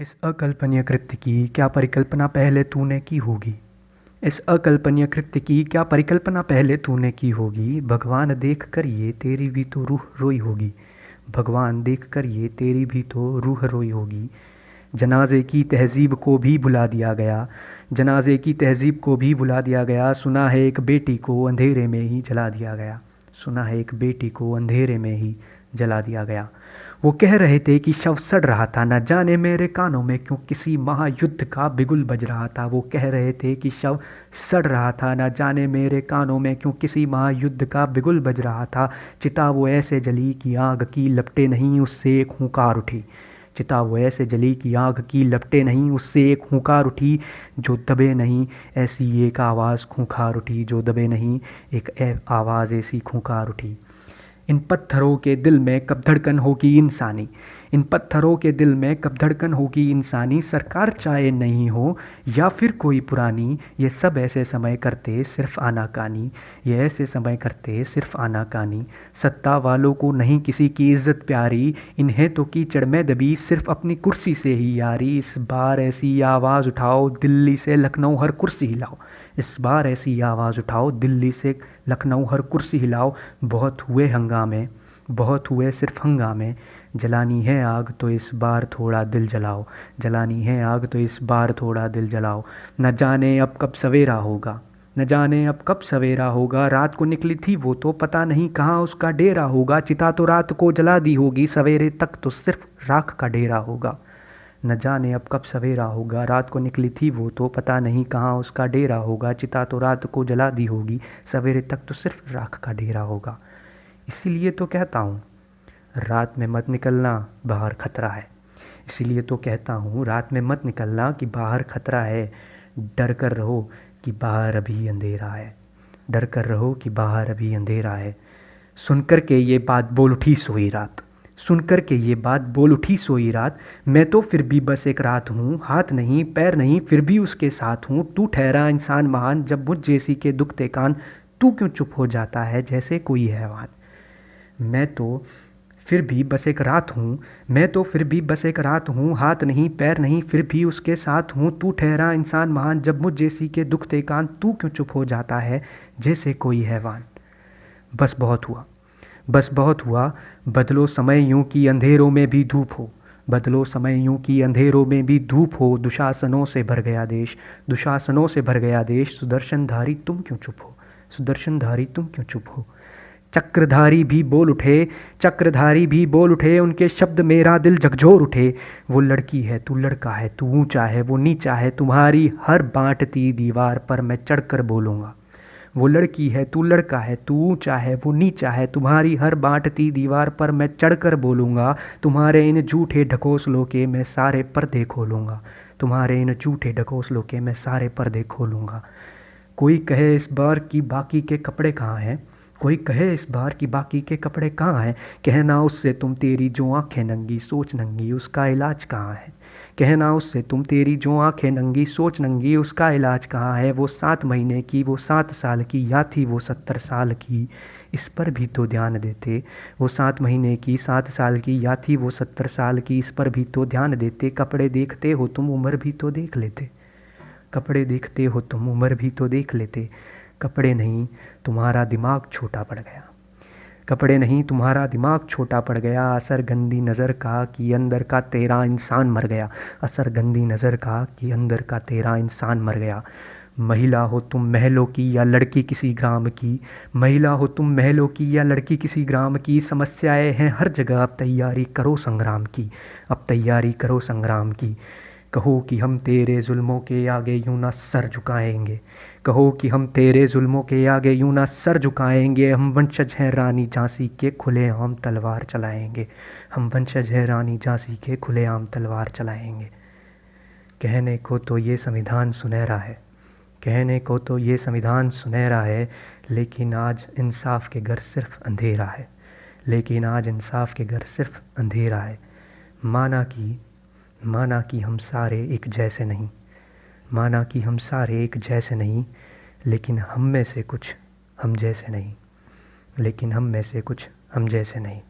इस अकल्पनीय कृत्य की क्या परिकल्पना पहले तूने की होगी। इस अकल्पनीय कृत्य की क्या परिकल्पना पहले तूने की होगी। भगवान देख कर ये तेरी भी तो रूह रोई होगी। भगवान देख कर ये तेरी भी तो रूह रोई होगी। जनाजे की तहज़ीब को भी भुला दिया गया। जनाजे की तहज़ीब को भी भुला दिया गया। सुना है एक बेटी को अंधेरे में ही जला दिया गया। सुना है एक बेटी को अंधेरे में ही जला दिया गया। वो कह रहे थे कि शव सड़ रहा था, न जाने मेरे कानों में क्यों किसी महायुद्ध का बिगुल बज रहा था। वो कह रहे थे कि शव सड़ रहा था, न जाने मेरे कानों में क्यों किसी महायुद्ध का बिगुल बज रहा था। चिता वो ऐसे जली कि आग की लपटें नहीं उससे एक हुंकार उठी। चिता वो ऐसे जली कि आग की लपटें नहीं उससे एक हुंकार उठी। जो दबे नहीं ऐसी एक आवाज़ खूंखार उठी। जो दबे नहीं एक आवाज़ ऐसी खूंखार उठी। इन पत्थरों के दिल में कब धड़कन होगी इंसानी। इन पत्थरों के दिल में कब धड़कन होगी इंसानी। सरकार चाहे नहीं हो या फिर कोई पुरानी, ये सब ऐसे समय करते सिर्फ आनाकानी। ये ऐसे समय करते सिर्फ आनाकानी। सत्ता वालों को नहीं किसी की इज्जत प्यारी, इन्हें तो कीचड़ में दबी सिर्फ अपनी कुर्सी से ही यारी। इस बार ऐसी आवाज़ उठाओ दिल्ली से लखनऊ हर कुर्सी हिलाओ। इस बार ऐसी आवाज़ उठाओ दिल्ली से लखनऊ हर कुर्सी हिलाओ। बहुत हुए हंगामे, बहुत हुए सिर्फ हंगामे। जलानी है आग तो इस बार थोड़ा दिल जलाओ। जलानी है आग तो इस बार थोड़ा दिल जलाओ। न जाने अब कब सवेरा होगा, न जाने अब कब सवेरा होगा। रात को निकली थी वो तो पता नहीं कहाँ उसका डेरा होगा। चिता तो रात को जला दी होगी, सवेरे तक तो सिर्फ राख का डेरा होगा। न जाने अब कब सवेरा होगा। रात को निकली थी वो तो पता नहीं कहाँ उसका डेरा होगा। चिता तो रात को जला दी होगी, सवेरे तक तो सिर्फ राख का डेरा होगा। इसीलिए तो कहता हूँ रात में मत निकलना, बाहर खतरा है। इसीलिए तो कहता हूँ रात में मत निकलना कि बाहर खतरा है। डर कर रहो कि बाहर अभी अंधेरा है। डर कर रहो कि बाहर अभी अंधेरा है। सुनकर के ये बात बोल उठी सोई रात। सुनकर के ये बात बोल उठी सोई रात। मैं तो फिर भी बस एक रात हूँ, हाथ नहीं पैर नहीं फिर भी उसके साथ हूँ। तू ठहरा इंसान महान जब मुझ जैसी के दुखते कान, तू क्यों चुप हो जाता है जैसे कोई हैवान। मैं तो फिर भी बस एक रात हूँ, मैं तो फिर भी बस एक रात हूँ। हाथ नहीं पैर नहीं फिर भी उसके साथ हूँ। तू ठहरा इंसान महान जब मुझ जैसी के दुखते कान, तू क्यों चुप हो जाता है जैसे कोई हैवान। बस बहुत हुआ, बस बहुत हुआ। बदलो समय यूं कि अंधेरों में भी धूप हो। बदलो समय यूं कि अंधेरों में भी धूप हो। दुशासनों से भर गया देश, दुशासनों से भर गया देश। सुदर्शनधारी तुम क्यों चुप हो, सुदर्शनधारी तुम क्यों चुप हो। चक्रधारी भी बोल उठे, चक्रधारी भी बोल उठे। उनके शब्द मेरा दिल झकझोर उठे। वो लड़की है तू लड़का है, तू ऊंचा है वो नीचा है। तुम्हारी हर बांटती दीवार पर मैं चढ़कर बोलूँगा। वो लड़की है तू लड़का है, तू ऊंचा है वो नीचा है। तुम्हारी हर बांटती दीवार पर मैं चढ़कर बोलूँगा। तुम्हारे इन झूठे ढकोसलों के मैं सारे पर्दे खोलूँगा। तुम्हारे इन झूठे ढकोसलों के मैं सारे पर्दे खोलूँगा। कोई कहे इस बार की बाकी के कपड़े कहाँ हैं। कोई कहे इस बार की बाकी के कपड़े कहाँ हैं। कहना उससे तुम तेरी जो आंखें नंगी सोच नंगी उसका इलाज कहाँ है। कहना उससे तुम तेरी जो आंखें नंगी सोच नंगी उसका इलाज कहाँ है। वो 7 महीने की, वो 7 साल की, या थी वो 70 साल की, इस पर भी तो ध्यान देते। वो 7 महीने की, 7 साल की, या थी वो 70 साल की, इस पर भी तो ध्यान देते। कपड़े देखते हो तुम उम्र भी तो देख लेते। कपड़े देखते हो तुम उम्र भी तो देख लेते। कपड़े नहीं तुम्हारा दिमाग छोटा पड़ गया। कपड़े नहीं तुम्हारा दिमाग छोटा पड़ गया। असर गंदी नज़र का कि अंदर का तेरा इंसान मर गया। असर गंदी नज़र का कि अंदर का तेरा इंसान मर गया। महिला हो तुम महलों की या लड़की किसी ग्राम की। महिला हो तुम महलों की या लड़की किसी ग्राम की। समस्याएं हैं हर जगह, अब तैयारी करो संग्राम की। अब तैयारी करो संग्राम की। कहो कि हम तेरे जुल्मों के आगे यूं ना सर झुकाएंगे। कहो कि हम तेरे जुल्मों के आगे यूं ना सर झुकाएंगे। हम वंशज हैं रानी झांसी के, खुलेआम तलवार चलाएंगे। हम वंशज हैं रानी झांसी के, खुलेआम तलवार चलाएंगे। कहने को तो ये संविधान सुनहरा है, कहने को तो ये संविधान सुनहरा है, लेकिन आज इंसाफ के घर सिर्फ अंधेरा है। लेकिन आज इंसाफ के घर सिर्फ अंधेरा है। माना कि हम सारे एक जैसे नहीं, माना कि हम सारे एक जैसे नहीं, लेकिन हम में से कुछ हम जैसे नहीं, लेकिन हम में से कुछ हम जैसे नहीं।